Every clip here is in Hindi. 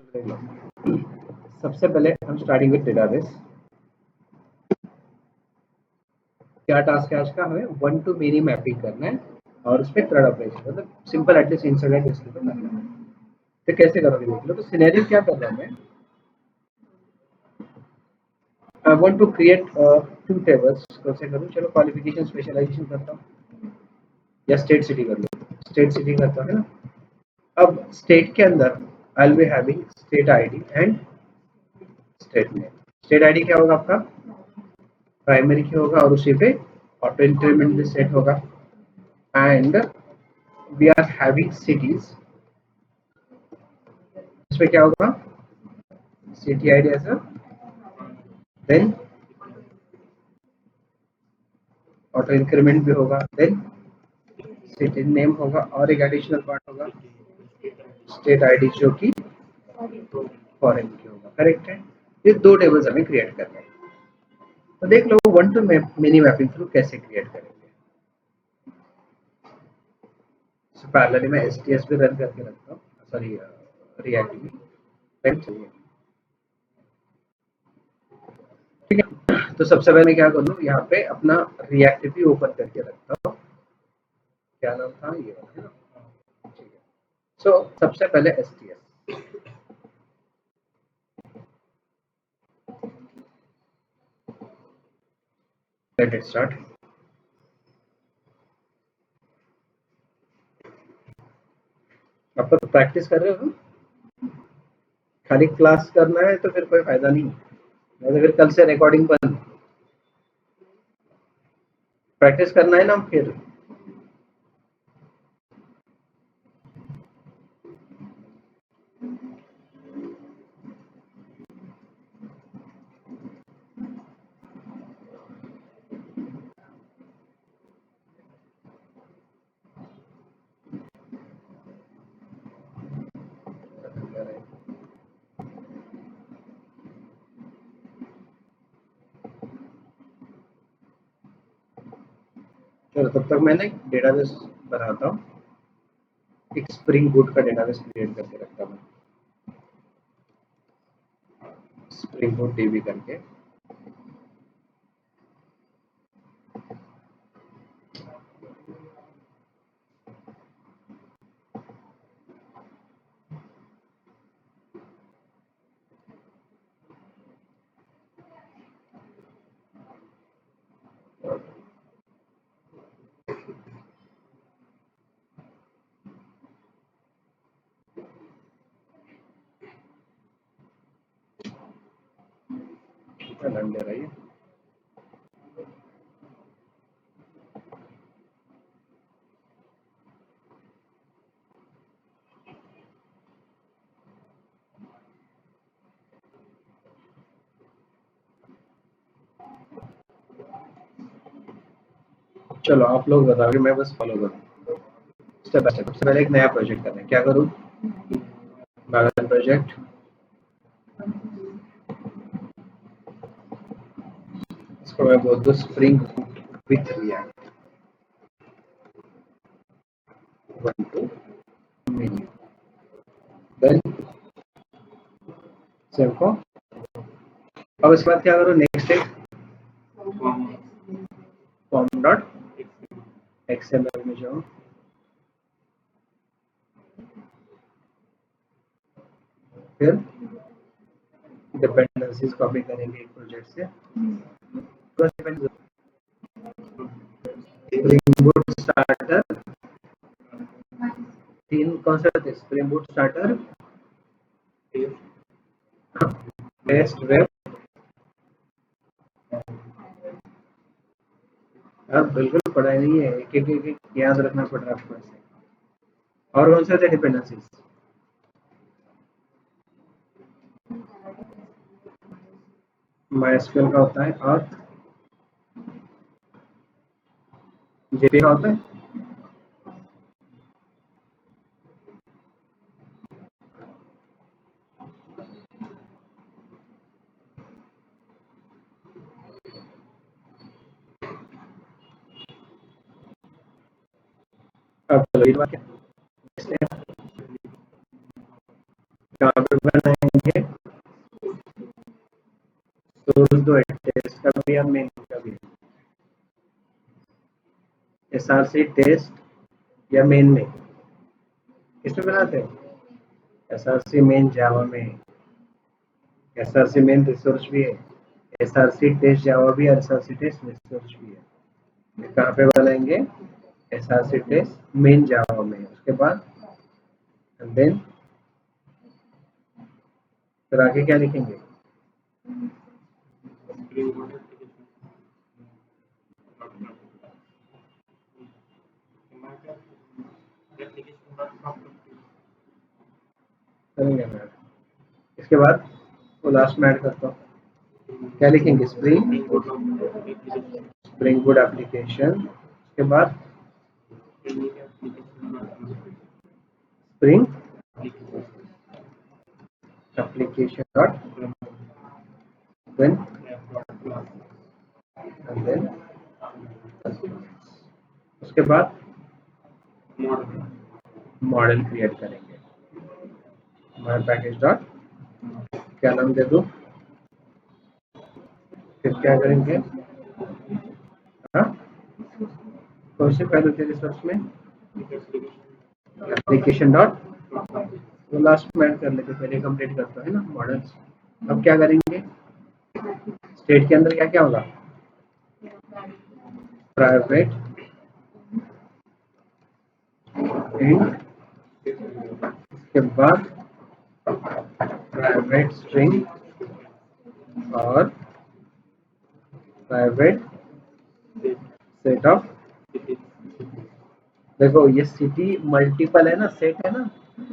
सबसे पहले हम स्टार्टिंग विद डेटाबेस। क्या टास्क है आज का? हमें वन टू मेनी मैपिंग करना है और उस पर थ्रेड ऑपरेशन, मतलब सिंपल एटलीस्ट इंस्टॉलेट इसके ऊपर करना है। तो कैसे करोगे देख लो। तो सिनेरियो क्या कर रहा हूँ मैं, I want to create two tables. कैसे करूँ? चलो क्वालिफिकेशन स्पेशलाइजेशन करता हूँ या स्टेट सिटी कर लो। स्टेट सिटी करता है ना। अब स्टेट के अंदर I will be having state ID and state name. State ID क्या होगा आपका? प्राइमरी की होगा और उसी पे ऑटो इंक्रीमेंट भी सेट होगा। And we are having cities, इसमें क्या होगा? City ID as then auto increment भी होगा, देन सिटी नेम होगा और एक एडिशनल पार्ट होगा स्टेट आईडी जो कि फॉरेन की होगा। करेक्ट है? ये दो टेबल्स हमें क्रिएट करना है। तो देख लो one to many mapping through कैसे क्रिएट करेंगे। पैरेलली मैं एसटीएस भी रन करके रखता हूँ, सॉरी रिएक्ट भी। ठीक है, तो सबसे पहले मैं क्या कर लूँ, यहाँ पे अपना रिएक्ट भी ओपन करके रखता हूँ। क्या नाम था? ये वाला है ना। ठीक है, सो सबसे पहले एसटीएस। Let it start. आप तो प्रैक्टिस कर रहे हो, खाली क्लास करना है तो फिर कोई फायदा नहीं, नहीं तो फिर कल से रिकॉर्डिंग बंद। प्रैक्टिस करना है ना फिर। चलो तब तक मैंने डेटाबेस बनाता हूँ, एक स्प्रिंग बूट का डेटाबेस क्रिएट करके रखता हूँ, स्प्रिंग बूट डीबी करके। रन दे रही है। चलो आप लोग बताओगे, मैं बस फॉलो करूँ स्टेप बाय स्टेप। सबसे पहले एक नया प्रोजेक्ट करना है, क्या करूँ? बैगन प्रोजेक्ट, इसको मैं बोल दूँ spring with React one to many, then save को। अब इसके बाद क्या करूँ? नेक्स्ट एक फॉर्म डॉट एक्सएमएल में जाओ, फिर डिपेंडेंसीज कॉपी करेंगे एक प्रोजेक्ट से। स्प्रिंग बूट स्टार्टर, तीन कौन सा थे? Spring boot starter, best web. अब बिल्कुल पढ़ाई नहीं है, एक याद रखना पड़ रहा है आपको ऐसे। और कौन से थे डिपेंडेंसीज? माइस्क्यूएल का होता है और जेपी का होता है। अब चलो ये बात क्या, कहाँ पे बनाए? भी है, मेन का भी है। एसआरसी टेस्ट या मेन में किसमें बनाते हैं? एसआरसी मेन जावा में, एसआरसी मेन रिसोर्स भी है, एसआरसी टेस्ट जावा भी है, एसआरसी टेस्ट रिसोर्स भी है। ये कहाँ पे बनाएंगे? एसआरसी टेस्ट मेन जावा में। उसके बाद देन फिर आगे क्या लिखेंगे? करेंगे मैं। इसके बाद वो लास्ट में ऐड करता हूँ, क्या लिखेंगे? Spring board application. उसके बाद spring application dot then and then उसके बाद मॉडल क्रिएट करेंगे। माय पैकेज डॉट क्या नाम दे दूँ? फिर क्या करेंगे? हाँ, कौन से फाइल होते हैं रिसोर्स में? एप्लीकेशन डॉट, तो लास्ट में ऐड कर लेते, पहले कंप्लीट करता है ना मॉडल्स। अब क्या करेंगे? स्टेट के अंदर क्या क्या होगा? प्राइवेट इंट, के बाद प्राइवेट स्ट्रिंग और प्राइवेट सेट ऑफ। देखो ये सिटी मल्टीपल है ना, सेट है ना,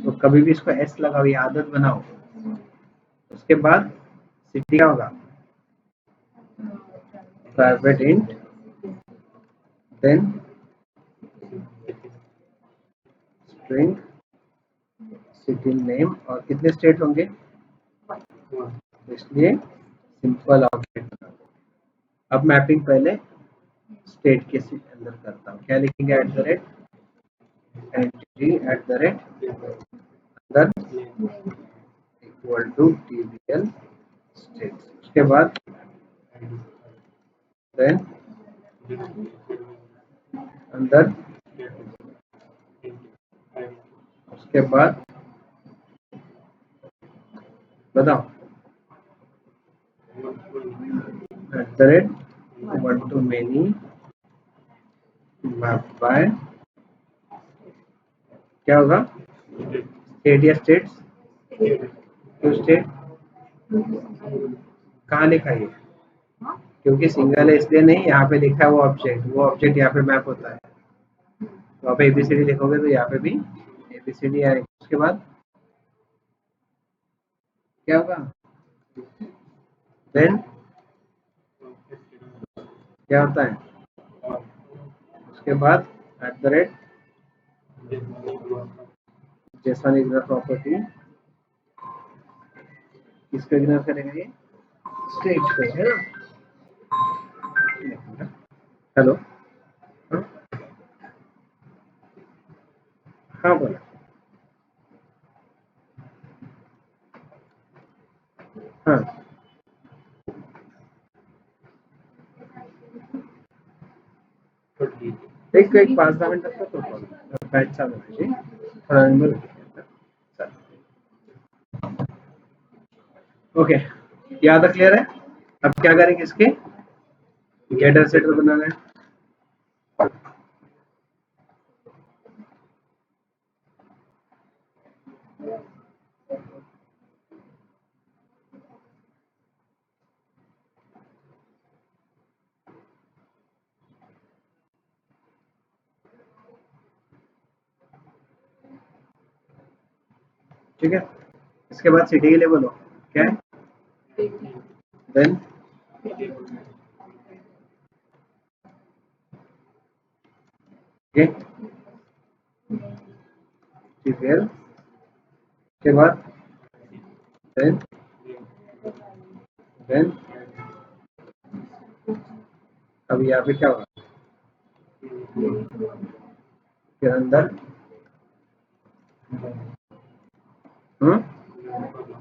तो कभी भी इसको एस लगाओ, ये आदत बनाओ। उसके बाद सिटी क्या होगा? Private int then string city name, और कितने स्टेट होंगे? इसलिए सिंपल ऑब्जेक्ट बना दो। अब मैपिंग पहले स्टेट के अंदर करता हूँ, क्या लिखेंगे? Eight the rate entity eight the rate अंदर इक्वल टू टीबीएल स्टेट। उसके बाद देन अंदर, उसके बाद बताओ eight the rate one to many map bye क्या होगा? स्टेट या स्टेट्स? क्यों स्टेट? कहाँ लिखा है? क्योंकि सिंगल है इसलिए नहीं, यहाँ पे लिखा है वो ऑब्जेक्ट यहाँ पे मैप होता है। तो आप एबीसीडी लिखोगे तो यहाँ पे भी एबीसीडी आएगा। उसके बाद क्या होगा? देन क्या होता है? उसके बाद eight the rate Jason ignore property, किसको इग्नोर करेंगे? ये स्टेट को, है ना? हेलो, हाँ हाँ बोला, हाँ एक 5-10 मिनट तक तो बैच चालू है थोड़ा नंबर। ओके, यहाँ तक क्लियर है? अब क्या करेंगे? इसके गेटर सेटर बनाना है। ठीक है, इसके बाद सिटी के लिए बोलो क्या है? देन टीपीएल के बाद देन देन अब यहाँ पे क्या होगा? फिर अंदर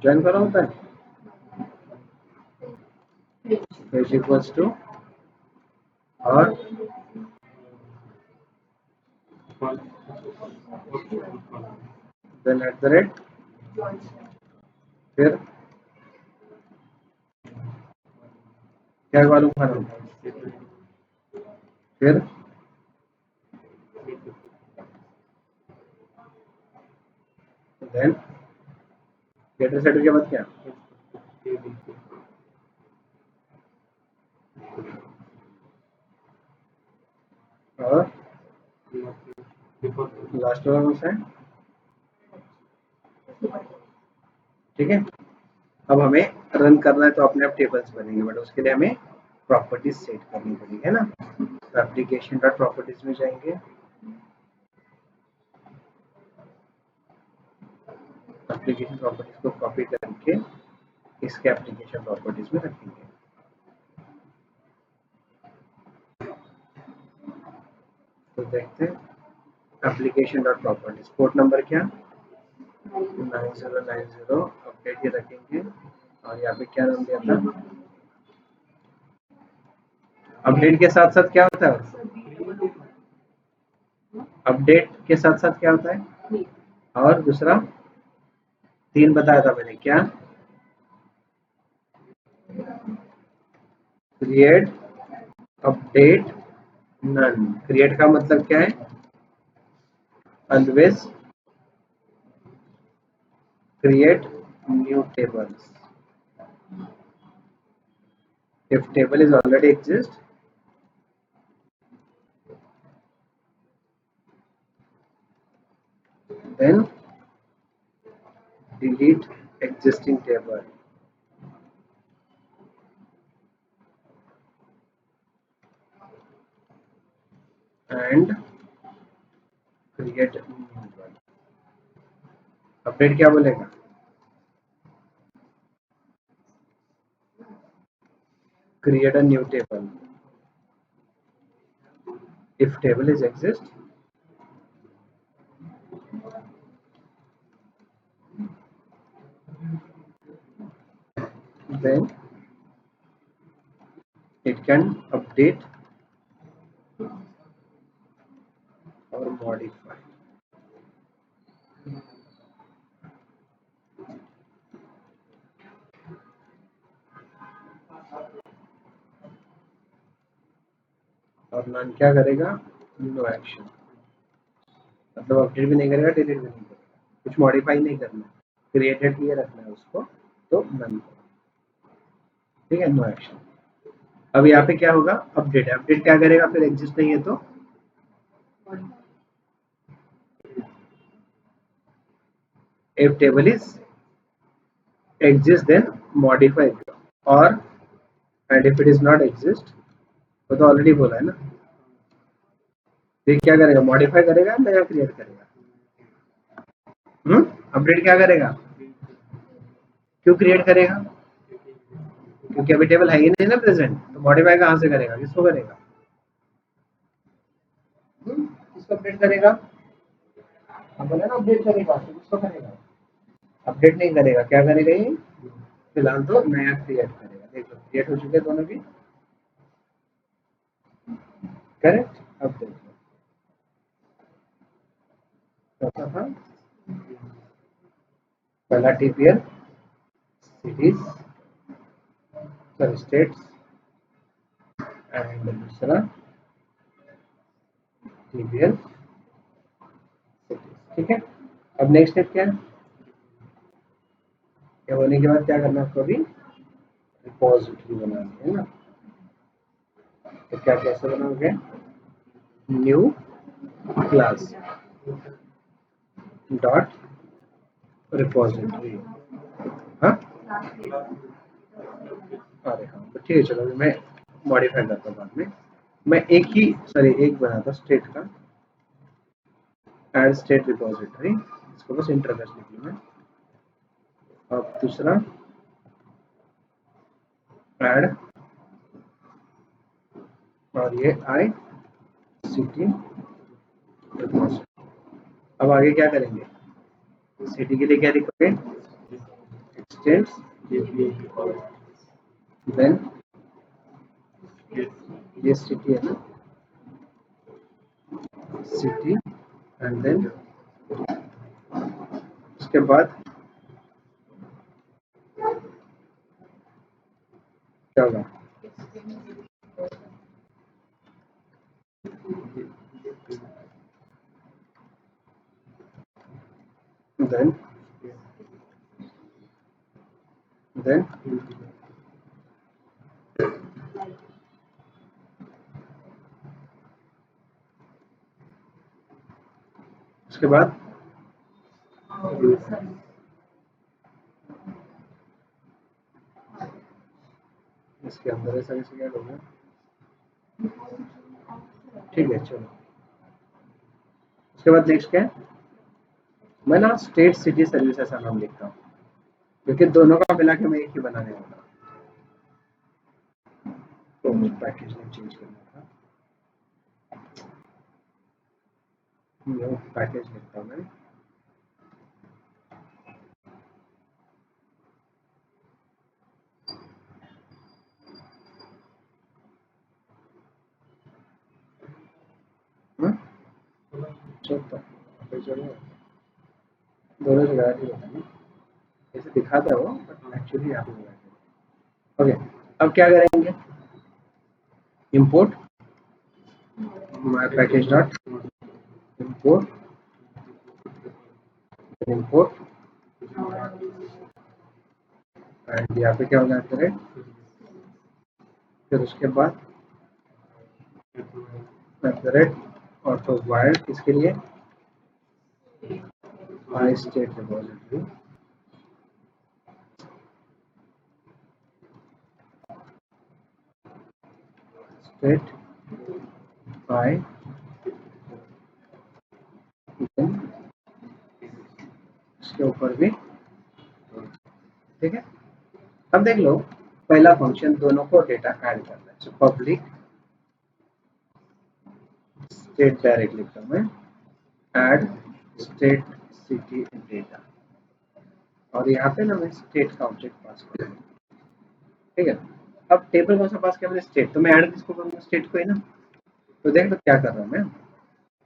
ज्वाइन करो होता है। इज इक्वल्स टू और देन एट द रेट, फिर क्या वालू खाना, फिर देन गेटर सेटर के बाद क्या, और लास्ट वाला कौन सा है, ठीक है। अब हमें रन करना है तो अपने आप टेबल्स बनेंगे, बट उसके लिए हमें प्रॉपर्टीज सेट करनी पड़ेगी, है ना। तो एप्लीकेशन डॉट प्रॉपर्टीज में जाएंगे, एप्लीकेशन प्रॉपर्टीज को कॉपी करके इसके एप्लीकेशन प्रॉपर्टीज में रखेंगे। तो देखते हैं application dot properties, port number क्या 9090, अपडेट ये रखेंगे। और यहाँ पे क्या नाम दिया था, अपडेट के साथ साथ क्या होता है, अपडेट के साथ साथ क्या होता है, और दूसरा तीन बताया था मैंने, क्या क्रिएट, अपडेट, नन। क्रिएट का मतलब क्या है, always create new tables if table is already exist, then delete existing table and create a new one। Update क्या बोलेगा, create a new table if table is exist, then it can update or modify। और नन क्या करेगा, नो एक्शन, मतलब अपडेट भी नहीं करेगा, डिलीट भी नहीं करेगा, कुछ मॉडिफाई नहीं करना, क्रिएटेड ये रखना है उसको, तो नन, ठीक है, नो एक्शन। अब यहाँ पे क्या होगा, अपडेट है, अपडेट क्या करेगा, फिर एग्जिस्ट नहीं है तो if table is exist then modify it, or and if it is not exist, वो तो ऑलरेडी बोला है ना, ये क्या करेगा, मॉडिफाई करेगा, नया क्रिएट करेगा। अपडेट क्या करेगा, क्यों क्रिएट करेगा, क्योंकि अभी टेबल है ही नहीं ना प्रेजेंट, तो मॉडिफाई कहाँ से करेगा, किसको करेगा, किसको अपडेट करेगा, हम बोले ना अपडेट करेगा, तो किसको करेगा, अपडेट नहीं करेगा, क्या करेगा ये, फिलहाल तो नया क्रिएट करेगा। देखो क्रिएट हो चुके दोनों भी, करेक्ट। अब देखो कैसा था, पहला TPL cities sorry states and दूसरा टीपीएल सिटीज, ठीक है। अब नेक्स्ट स्टेप क्या है, ये होने के बाद क्या करना है, आपको अभी रिपोजिटरी बनानी है ना, तो क्या कैसे बनाओगे, न्यू क्लास डॉट रिपोजिटरी, हाँ अरे हाँ तो ठीक है, चलो अभी मैं मॉडिफाई करता हूँ, बाद में मैं एक ही सॉरी एक बनाता स्टेट का, एड स्टेट रिपोजिटरी, इसको बस इंटरफेस लिख लूँ मैं। अब दूसरा ऐड, और ये आई सिटी रिपोजिटरी। अब आगे क्या करेंगे, सिटी के लिए क्या लिखोगे, एक्सटेंड्स देन ये सिटी है ना, सिटी, एंड देन उसके बाद क्या होगा, देन देन उसके बाद इसके अंदर ऐसा कैसे क्या होगा, ठीक है चलो। उसके बाद नेक्स्ट क्या है, मैं ना स्टेट सिटी सर्विस ऐसा नाम लिखता हूँ, क्योंकि दोनों का मिला के मैं एक ही बनाने वाला हूँ। तो पैकेज नेम चेंज करना था, ये पैकेज लिखता हूँ मैं, चलता चलो दोनों जगह ही होता है, ऐसे दिखाता है वो, बट एक्चुअली यहाँ पे होगा। ओके, अब क्या करेंगे, import my package dot import, import and यहाँ पे क्या होगा करें, फिर उसके बाद एट ऑटो वायर, किसके लिए, my state repository, state by, इसके ऊपर भी, ठीक है। अब देख लो, पहला फंक्शन दोनों को डेटा ऐड करना है, सो पब्लिक स्टेट डायरेक्ट लिखता हूँ मैं, ऐड स्टेट सिटी डेटा, और यहाँ पे ना मैं स्टेट का ऑब्जेक्ट पास करूँगा, ठीक है। अब टेबल कौन सा पास किया मैंने, स्टेट, तो मैं ऐड किसको करूँगा, स्टेट को ही ना। तो देख लो क्या कर रहा हूँ मैं,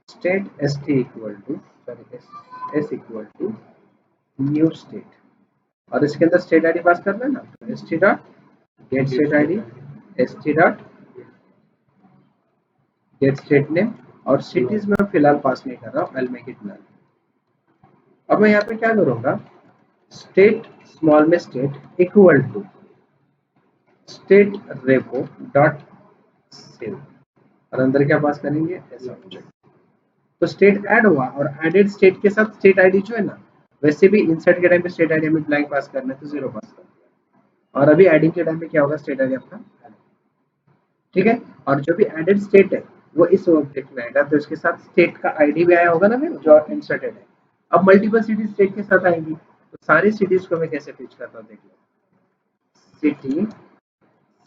state S T equal to, sorry S equal to new state, और इसके अंदर स्टेट आईडी पास करना है ना, तो S T dot gate state ID, S T dot gate state name, और सिटीज में फिलहाल पास नहीं कर रहा हूँ, आई मेक इट नल। अब मैं यहाँ पे क्या करूँगा, स्टेट स्मॉल में state equal to state repo dot save, और अंदर क्या पास करेंगे, ऐसा ऑब्जेक्ट। तो स्टेट ऐड हुआ, और एडेड स्टेट के साथ स्टेट आईडी जो है ना, वैसे भी इंसर्ट के टाइम पे स्टेट आईडी हमें ब्लैंक पास करना है, तो 0 पास कर दिया, और अभी एडिंग के टाइम पे क्या होगा, स्टेट आईडी आपका, ठीक है। और जो भी एडेड स्टेट है वो इस ऑब्जेक्ट में आएगा, तो इसके साथ स्टेट का आईडी भी आया होगा ना फिर, जो इंसर्टेड है। अब मल्टीपल सिटीज स्टेट के साथ आएंगी, तो सारी सिटीज को मैं कैसे पिच करता हूँ, देख लो, city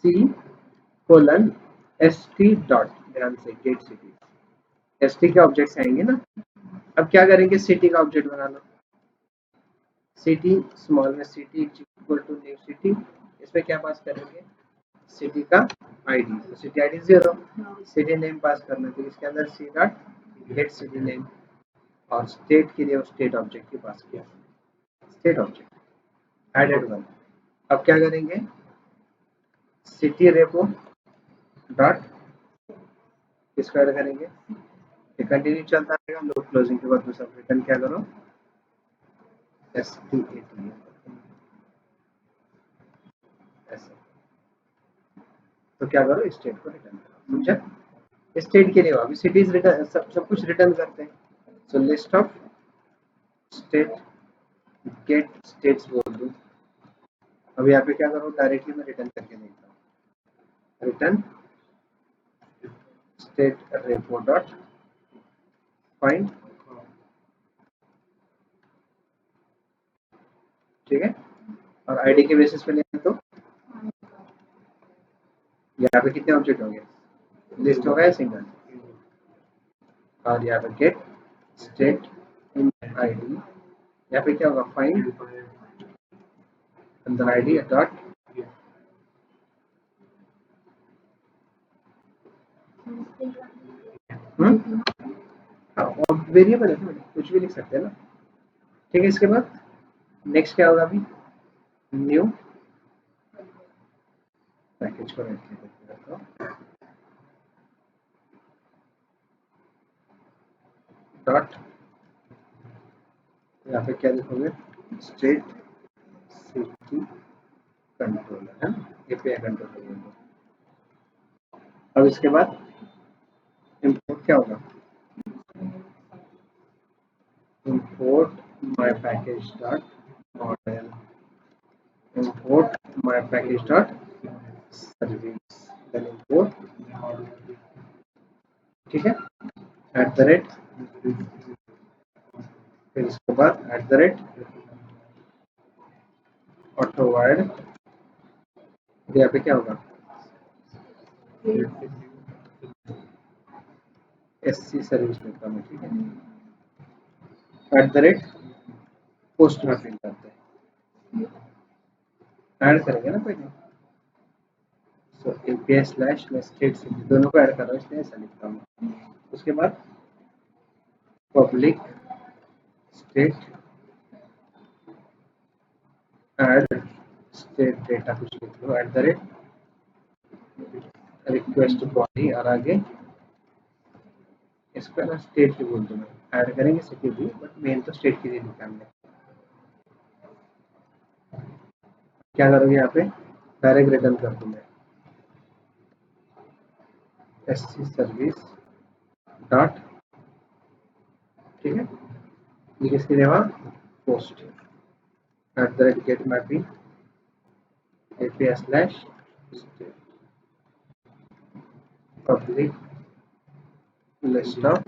C colon S T dot, ध्यान से गेट सिटी, एस टी के ऑब्जेक्ट्स आएंगे ना। अब क्या करेंगे, सिटी का ऑब्जेक्ट बना लो, सिटी स्मॉल में city equal to new city, इसमें क्या पास करेंगे, सिटी का आईडी, तो city ID 0, city name pass करना, तो इसके अंदर C dot get city name, और स्टेट के लिए वो स्टेट ऑब्जेक्ट के पास किया, स्टेट ऑब्जेक्ट एडेड वन। अब क्या करेंगे, सिटी रेपो डॉट, किसको ऐड करेंगे, ये कंटिन्यू चलता रहेगा, लो क्लोजिंग के बाद दूसरा रिटर्न क्या करो, एस टी ए टी, ऐसे, तो क्या करो, स्टेट को रिटर्न करो, समझा। स्टेट के लिए अभी सिटीज रिटर्न, सब कुछ रिटर्न करते हैं, so list of state get states बोल दूं, अब यहाँ पे क्या करूँ, डायरेक्टली मैं रिटर्न करके देखता हूँ, return state repo dot find, ठीक है। और आईडी के बेसिस पे लें तो यहाँ पे कितने ऑब्जेक्ट होंगे, लिस्ट होगा या सिंगल, और यहाँ पे गेट स्टेट इन आईडी, यहाँ पे क्या होगा, फाइंड अंदर आईडी डॉट हाँ, और वेरिएबल है तो कुछ भी लिख सकते हैं ना। ठीक है, इसके बाद नेक्स्ट क्या होगा अभी, न्यू पैकेज को राइट क्लिक करता हूँ, डॉट, यहाँ पे क्या लिखोगे, स्टेट सिटी कंट्रोलर है ना, एपीआई कंट्रोलर। अब इसके बाद इंपोर्ट क्या होगा, import my package dot model, import my package dot service, then import, ठीक है, एट द रेट, फिर इसके बाद eight the rate auto wide, यहाँ पे क्या होगा, एससी सर्विस लेता हूँ, ठीक है, एट द रेट पोस्ट में प्रिंट करते हैं, ऐड करेंगे ना पहले, सो एपीआई स्लैश मैं स्टेट सिटी दोनों को ऐड कर रहा हूँ इसलिए ऐसा लिखता हूँ। उसके बाद public state add state data कुछ लिख लो, at the rate request body, और आगे इसका ना स्टेट की बोल दूँ मैं, ऐड करेंगे सिटी भी बट मेन तो स्टेट की ही लिखा हमने। क्या करोगे यहाँ पे, डायरेक्ट रिटर्न कर दूँ मैं, एससी सर्विस डॉट, ठीक है, ये किसके लिए वहाँ, post at the rate get mapping API slash public list of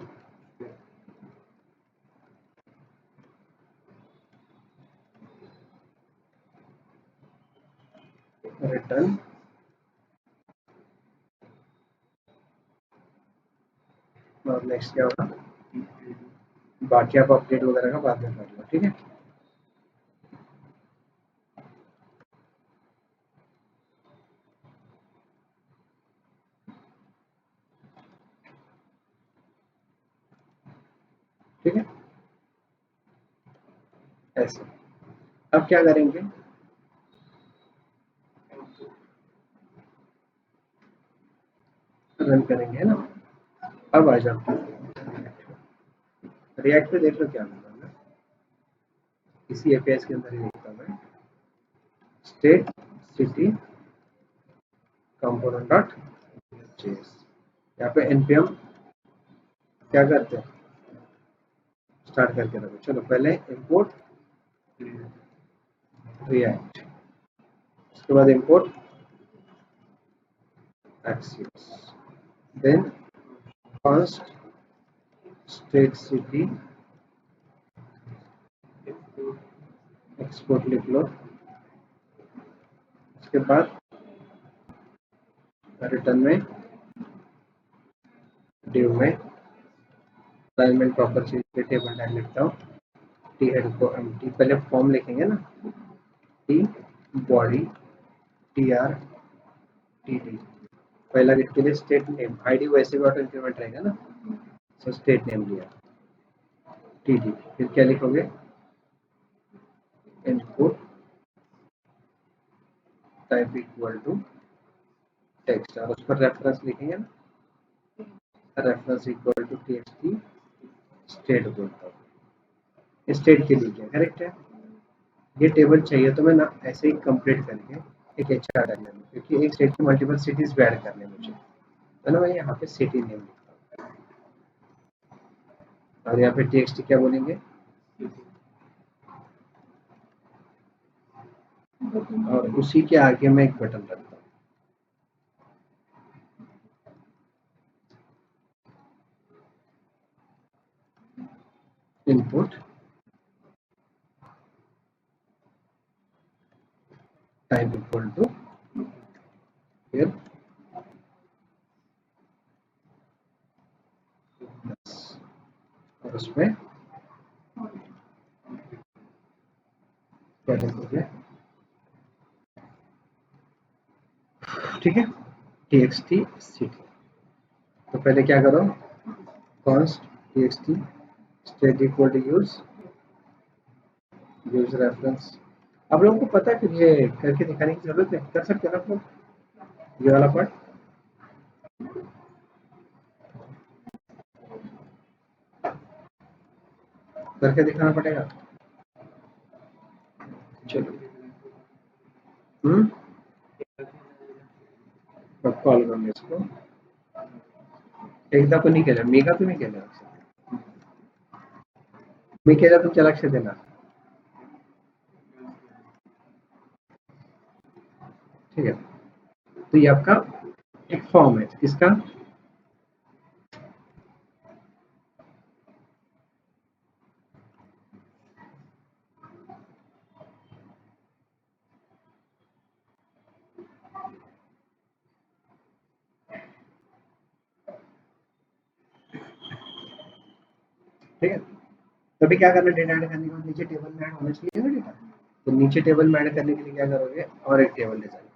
return, और नेक्स्ट क्या होगा, बाकी आप अपडेट वगैरह का बाद में कर लो, ठीक है। ठीक है, ऐसे अब क्या करेंगे, रन करेंगे है ना। अब आ जाओ रिएक्ट पे, देख लो क्या होगा, इसी एपीआई के अंदर ही देखता हूँ मैं, state city component dot JS, यहाँ पे npm क्या करते हैं, स्टार्ट करके रखो। चलो पहले इंपोर्ट रिएक्ट, उसके बाद import axios, then first state city export लिख लो, उसके बाद रिटर्न में डिव में अलाइनमेंट प्रॉपर चीज पे टेबल टैग लिखता हूँ, टी हेड को एम्प्टी, पहले फॉर्म लिखेंगे ना, T body T R T D, पहला गिट के लिए स्टेट नेम, आईडी वैसे भी ऑटो इंक्रीमेंट रहेगा ना, सो स्टेट नेम लिया, टी डी, फिर क्या लिखोगे, input type equal to text, और उस पर रेफरेंस लिखेंगे ना, reference equal to TXT state बोलता हूँ, स्टेट के लिए क्या करेक्ट है, ये टेबल चाहिए तो मैं ना ऐसे ही कंप्लीट करके एक अच्छा करने में, क्योंकि एक स्टेट की मल्टीपल सिटीज ऐड करने मुझे, तो ना मैं यहाँ पे सिटी नेम लिखता हूँ, और यहाँ पे टीएक्सटी क्या बोलेंगे, और उसी के आगे मैं एक बटन रखता हूँ, इनपुट टाइप इक्वल टू, फिर और उसमें क्या लिखोगे, ठीक है, टीएक्सटी सिटी, तो पहले क्या करो, const txt state equal to use reference। आप लोगों को पता है फिर ये करके दिखाने की जरूरत है, कर सकते हैं ना आप लोग ये वाला पार्ट? करके दिखाना पड़ेगा। चलो अब कॉल करूंगा इसको। एकदा पण नाही केलं, मी का तुम्ही केलं? मी केलं तुमच्या लक्षात येणार। ठीक है, तो ये आपका एक फॉर्म है इसका। ठीक है, तो अभी क्या करना है, डेटा ऐड करने के बाद नीचे टेबल में ऐड होना चाहिए ना डेटा। तो नीचे टेबल में ऐड करने के लिए क्या करोगे, और एक टेबल डिजाइन करोगे।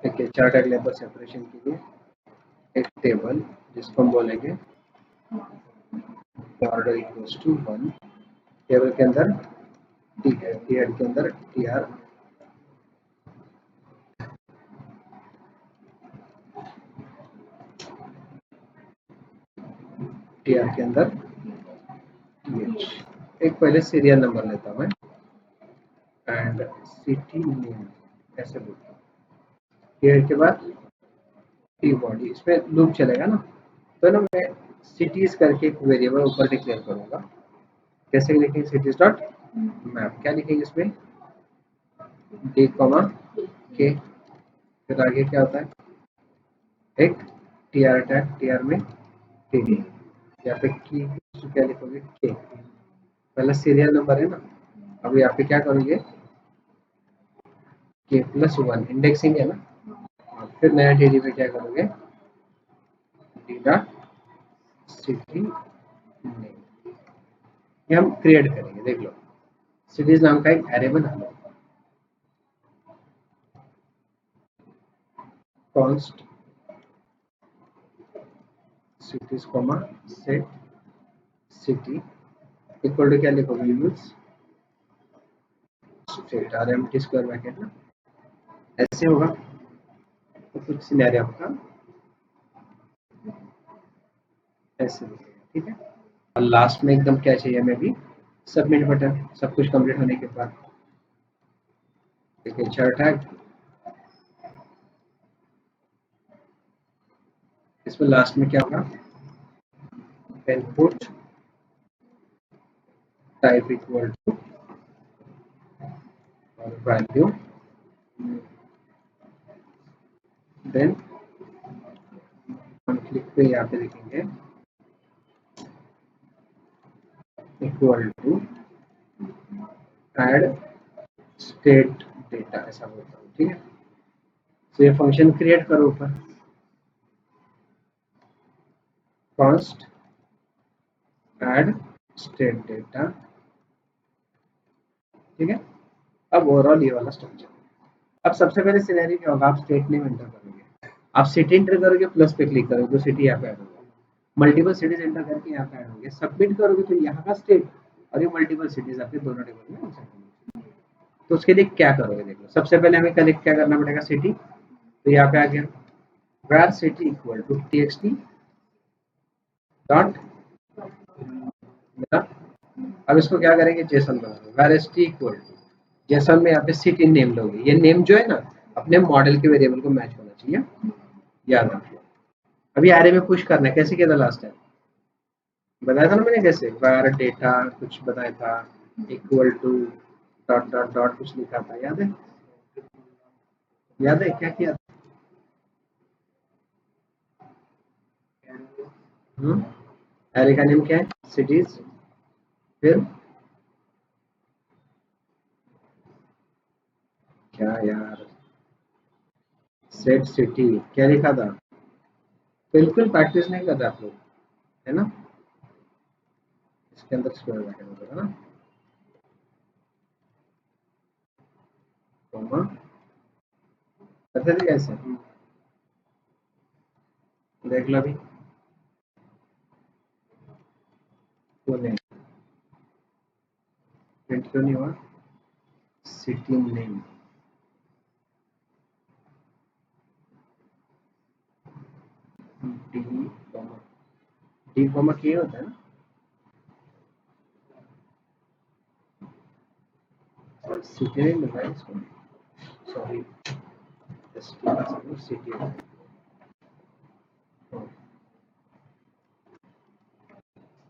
ठीक है, चार्ट एंड लेबल सेपरेशन के लिए एक टेबल जिसको हम बोलेंगे ऑर्डर इक्वल्स टू 1। टेबल के अंदर टी है, टी हेड के अंदर टी आर, टी आर के अंदर टी एच। एक पहले सीरियल नंबर लेता हूँ मैं एंड सिटी नेम ऐसे बोलता हूँ। टी हेड के बाद टी बॉडी, इसमें लूप चलेगा ना। तो ना मैं सिटीज करके एक वेरिएबल ऊपर डिक्लेयर करूंगा। कैसे लिखेंगे, सिटीज डॉट मैप। क्या लिखेंगे इसमें, डी कॉमा के। फिर आगे क्या होता है, एक T R tag, T R में टी डी। यहाँ पे की क्या लिखोगे, के। पहला सीरियल नंबर है ना, अब यहाँ पे क्या करोगे, के प्लस 1 इंडेक्सिंग है ना। और फिर नया डी पे क्या करोगे, डी डॉट सिटी नेम। ये हम क्रिएट करेंगे, देख लो। सिटीज नाम का एक एरे बना लो, const cities comma set city equal to क्या लिखोगे, use state R M T square bracket ना। ऐसे होगा तो कुछ सिनेरियो आपका ऐसे दिखेगा। ठीक है, और लास्ट में एकदम क्या चाहिए हमें भी, सबमिट बटन। सब कुछ कंप्लीट होने के बाद देखिए चार्ट टैग, इसमें लास्ट में क्या होगा, इनपुट टाइप इक्वल टू और वैल्यू, देन हम क्लिक पे यहाँ पे लिखेंगे equal to add state data, ऐसा बोलता हूँ। ठीक है, तो ये फंक्शन क्रिएट करो ऊपर, कॉन्स्ट ऐड स्टेट डेटा। ठीक है, अब ओवरऑल ये वाला स्ट्रक्चर। अब सबसे पहले सिनेरियो क्या होगा, आप स्टेट नेम एंटर करोगे। आप सिटी एंटर करोगे, प्लस पे क्लिक करोगे तो सिटी यहाँ पे ऐड होगा। मल्टीपल सिटीज एंटर करके यहाँ पे ऐड होंगे। सबमिट करोगे तो यहाँ का स्टेट और ये मल्टीपल सिटीज आपके दोनों टेबल में हो सकेंगे। तो उसके लिए क्या करोगे, देखो सबसे पहले हमें कलेक्ट क्या करना पड़ेगा, सिटी। तो यहाँ पे आ गया where city equal to txt dot. अब इसको क्या करेंगे, जेसन बनाओगे। where st equal to JSON में यहाँ पे सिटी नेम लोगे। ये नेम जो है ना, अपने मॉडल के वेरिएबल को मैच होना चाहिए, याद रखिए। अभी आरे में पुश करना है, कैसे किया था लास्ट टाइम, बताया था ना मैंने कैसे, where डेटा कुछ बताया था, equal to dot dot dot कुछ लिखा था, याद है? याद है क्या किया था? एरे का नेम क्या है, सिटीज। फिर क्या यार, सेट सिटी क्या लिखा था, बिल्कुल प्रैक्टिस नहीं कर रहे आप लोग, है ना? इसके अंदर स्क्वायर ब्रैकेट होगा ना, कॉमा। करते थे कैसे, देख लो अभी, पुणे प्रिंट क्यों नहीं हुआ? City name D comma, D comma के होता है ना, सिटी नहीं मिल रहा है इसको, सॉरी, सिटी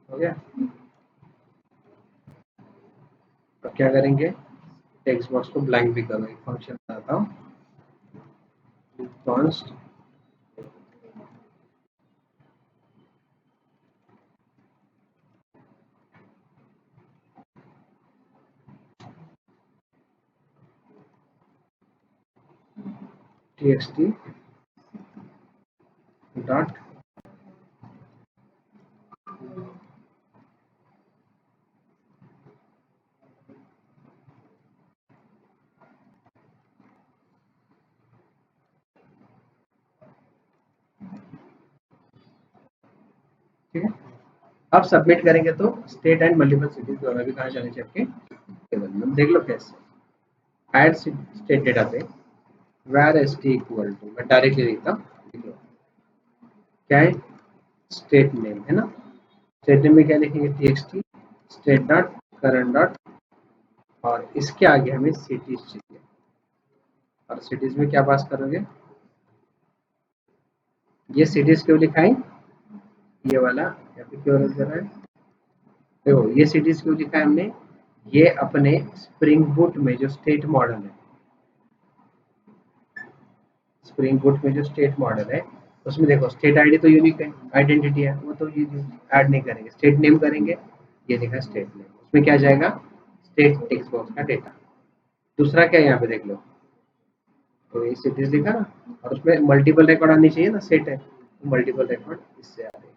हो गया। अब क्या करेंगे, टेक्स्ट बॉक्स को ब्लैंक भी करो, एक फंक्शन बताता हूँ, कॉन्स्ट txt डॉट ठीक है। अब सबमिट करेंगे तो स्टेट एंड मल्टीपल सिटीज दोनों भी कहाँ जाने चाहिए आपके टेबल में, देख लो कैसे। ऐड स्टेट डेटा पे where st इक्वल टू, मैं डायरेक्टली लिखता हूँ, लिख लो क्या है, स्टेट नेम है ना, स्टेट नेम में क्या लिखेंगे, txt state dot current dot, और इसके आगे हमें सिटीज चाहिए, और सिटीज में क्या पास करोगे, ये सिटीज क्यों लिखा है, ये वाला यहाँ पे क्यों रख देना है, देखो ये सिटीज क्यों लिखा है हमने, ये अपने स्प्रिंग बूट में जो स्टेट मॉडल है, स्प्रिंग बूट में जो स्टेट मॉडल है उसमें देखो स्टेट आईडी तो यूनिक है, आइडेंटिटी है, वो तो ये ऐड नहीं करेंगे, स्टेट नेम करेंगे, ये देखा स्टेट नेम, उसमें क्या जाएगा, स्टेट टेक्स्ट बॉक्स का डेटा। दूसरा क्या है यहाँ पे देख लो, तो ये सिटीज लिखा ना, और उसमें मल्टीपल रिकॉर्ड आनी चाहिए ना, सेट है तो मल्टीपल रिकॉर्ड इससे आ रही है।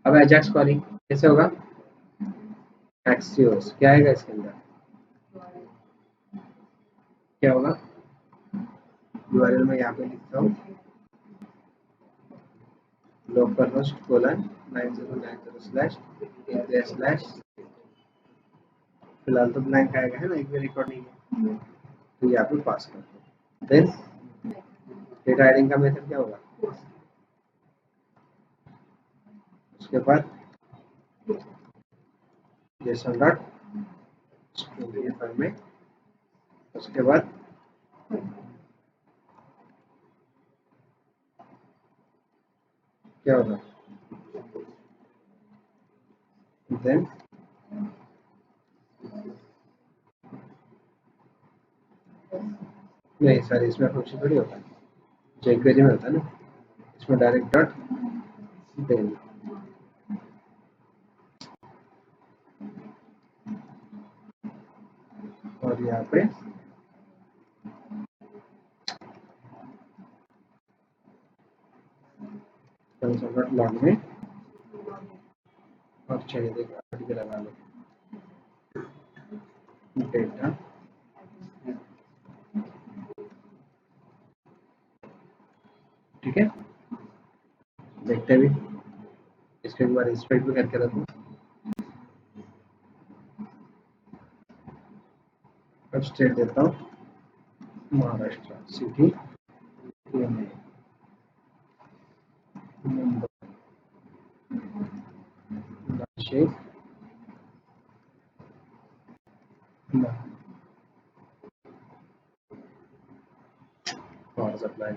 अब एजाक्स कॉलिंग कैसे होगा, एक्सियोस क्या आएगा इसके अंदर, क्या होगा, यूआरएल में यहाँ पे लिखता हूँ लोकल होस्ट कोलन 9090 स्लैश, फिलहाल तो ब्लैंक आएगा है ना, एक भी रिकॉर्ड नहीं है, तो यहाँ पे पास कर दो। देन डेटा एडिंग का मेथड क्या होगा, उसके बाद जेसन डॉट फाइल में, उसके बाद क्या होगा, देन नहीं सर, इसमें फंक्शन थोड़ी होता है, jQuery में होता है ना, इसमें डायरेक्ट डॉट देन, और यहाँ पे कंसोल डॉट लॉग में, और चाहिए देखो आर्टिकल लगा लो, डेटा ठीक है, देखते भी इसके एक बार इंस्पेक्ट भी करके रखो। अब स्टेट देता हूँ Maharashtra, city Pune, Mumbai, Nashik, power supply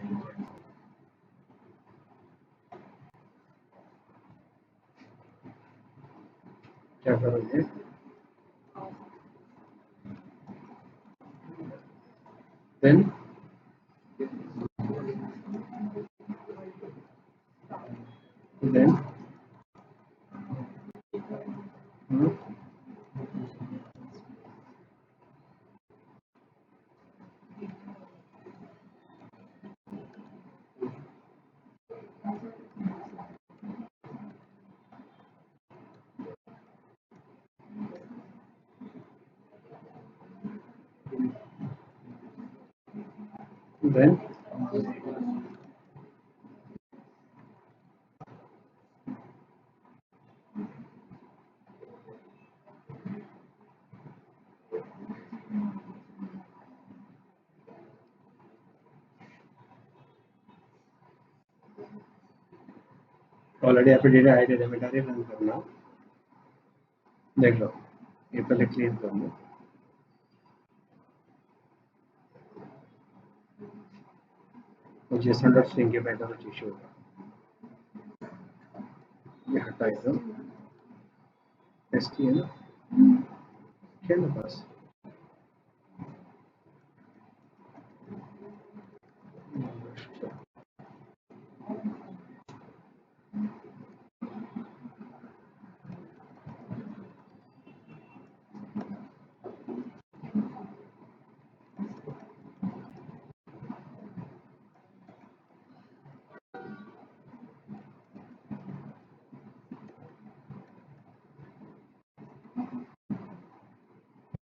क्या करोगे, देन देन देन ऑलरेडी यहाँ पे डेटा आई डेटा में डायरेक्ट रन करना, देख लो ये पहले क्लियर कर लो। जेसन डॉट स्ट्रिंग के पहले कुछ इशू होगा, ये हटा दो, एसटी है ना, क्या ना बस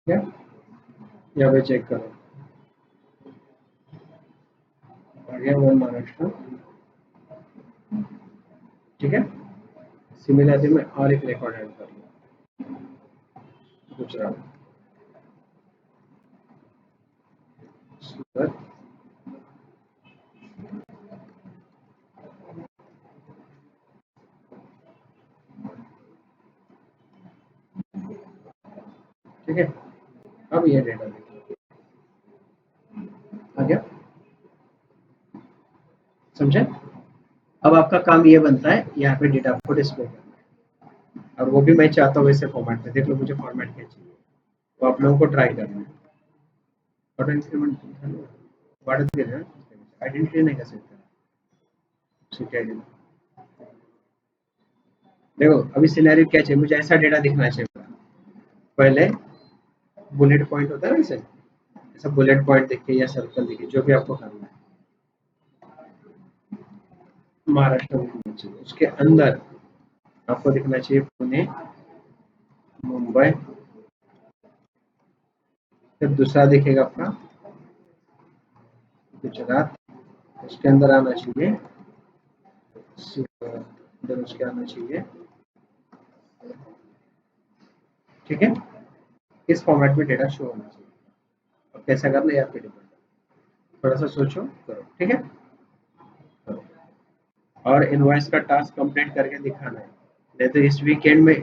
क्या, यहाँ पे चेक करो, आ गया वो महाराष्ट्र, ठीक है। सिमिलरली में और एक रिकॉर्ड ऐड कर लूँ, गुजरात, सूरत, ठीक है। अब ये डेटा देखिए आ गया, समझे। अब आपका काम ये बनता है यहाँ पे डेटा आपको डिस्प्ले करना है, और वो भी मैं चाहता हूँ वैसे फॉर्मेट में, देख लो मुझे फॉर्मेट क्या चाहिए, तो आप लोगों को ट्राई करना है। ऑटो इंक्रीमेंट वाढत गेले ना, आइडेंटिटी नहीं का सेट करा, सिटी आइडेंटिटी। देखो अभी सिनेरियो क्या चाहिए, मुझे ऐसा डेटा दिखना चाहिए, पहले बुलेट पॉइंट होता है ना, ऐसे ऐसा बुलेट पॉइंट दिखे या सर्कल दिखे, जो भी आपको करना है, महाराष्ट्र में दिखना चाहिए, उसके अंदर आपको दिखना चाहिए पुणे, मुंबई, फिर दूसरा दिखेगा अपना गुजरात, उसके अंदर आना चाहिए सूरत, उसके आना चाहिए, ठीक है। इस फॉर्मेट में डेटा शो होना चाहिए। अब कैसा करना है आप पे डिपेंड है, थोड़ा सा सोचो करो, ठीक है। करो और इनवॉइस का टास्क कंप्लीट करके दिखाना है, नहीं तो इस वीकेंड में